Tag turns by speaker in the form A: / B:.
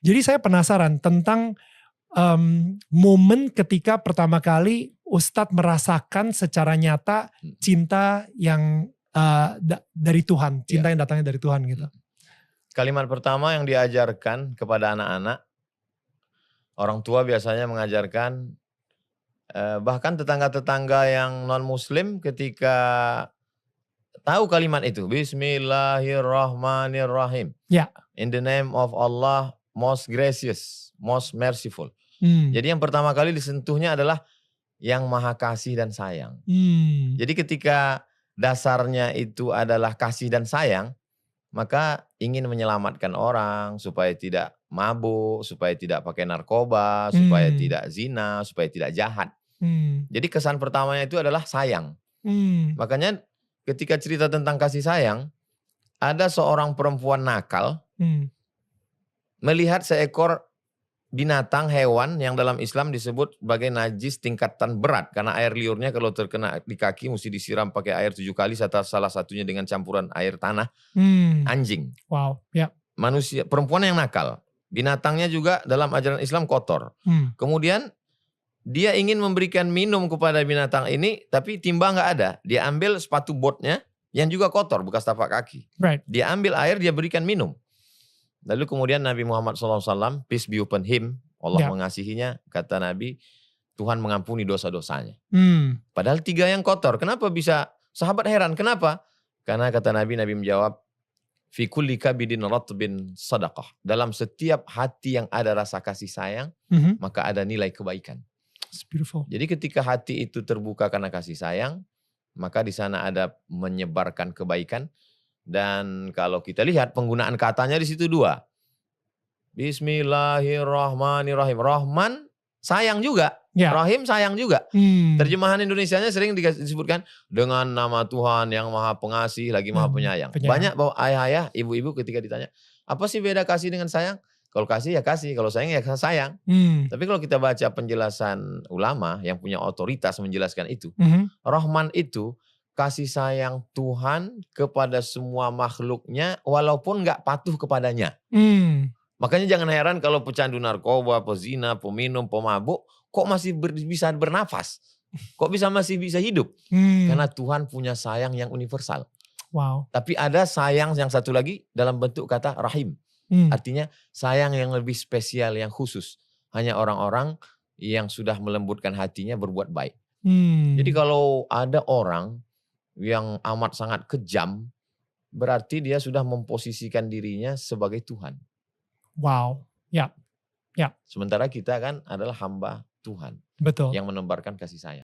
A: Jadi saya penasaran tentang momen ketika pertama kali Ustadz merasakan secara nyata cinta yang dari Tuhan, cinta yang datangnya dari Tuhan gitu.
B: Kalimat pertama yang diajarkan kepada anak-anak, orang tua biasanya mengajarkan, bahkan tetangga-tetangga yang non-muslim ketika tahu kalimat itu, Bismillahirrahmanirrahim.
A: Ya.
B: In the name of Allah, most gracious, most merciful. Jadi yang pertama kali disentuhnya adalah yang maha kasih dan sayang. Jadi ketika dasarnya itu adalah kasih dan sayang, maka ingin menyelamatkan orang supaya tidak mabuk, supaya tidak pakai narkoba, supaya tidak zina, supaya tidak jahat. Jadi kesan pertamanya itu adalah sayang. Makanya ketika cerita tentang kasih sayang, ada seorang perempuan nakal melihat seekor binatang hewan yang dalam Islam disebut sebagai najis tingkatan berat. Karena air liurnya kalau terkena di kaki mesti disiram pakai air 7 kali, salah satunya dengan campuran air tanah. Anjing.
A: Wow, ya.
B: Manusia, perempuan yang nakal. Binatangnya juga dalam ajaran Islam kotor. Kemudian dia ingin memberikan minum kepada binatang ini, tapi timba nggak ada. Dia ambil sepatu botnya yang juga kotor, bekas tapak kaki.
A: Right.
B: Dia ambil air, dia berikan minum. Lalu kemudian Nabi Muhammad SAW, peace be upon him, Allah mengasihinya, kata Nabi, Tuhan mengampuni dosa-dosanya. Padahal 3 yang kotor, kenapa bisa? Sahabat heran, kenapa? Karena kata Nabi menjawab, fi kulli kabidin ratbin sadaqah. Dalam setiap hati yang ada rasa kasih sayang, maka ada nilai kebaikan.
A: It's beautiful.
B: Jadi ketika hati itu terbuka karena kasih sayang, maka di sana ada menyebarkan kebaikan. Dan kalau kita lihat penggunaan katanya di situ 2. Bismillahirrahmanirrahim. Rahman sayang juga. Rahim sayang juga. Terjemahan Indonesianya sering disebutkan dengan nama Tuhan yang maha pengasih lagi maha penyayang. Banyak bahwa ayah-ayah, ibu-ibu ketika ditanya, apa sih beda kasih dengan sayang? Kalau kasih ya kasih, kalau sayang ya sayang. Tapi kalau kita baca penjelasan ulama yang punya otoritas menjelaskan itu, Rahman itu kasih sayang Tuhan kepada semua makhluknya walaupun gak patuh kepadanya. Makanya jangan heran kalau pecandu narkoba, pezina, peminum, pemabuk, kok masih bisa bernafas? Kok masih bisa hidup? Karena Tuhan punya sayang yang universal.
A: Wow.
B: Tapi ada sayang yang satu lagi dalam bentuk kata rahim. Artinya sayang yang lebih spesial, yang khusus. Hanya orang-orang yang sudah melembutkan hatinya berbuat baik. Jadi kalau ada orang yang amat sangat kejam, berarti dia sudah memposisikan dirinya sebagai Tuhan.
A: Wow, ya.
B: Sementara kita kan adalah hamba Tuhan.
A: Betul.
B: Yang menebarkan kasih sayang.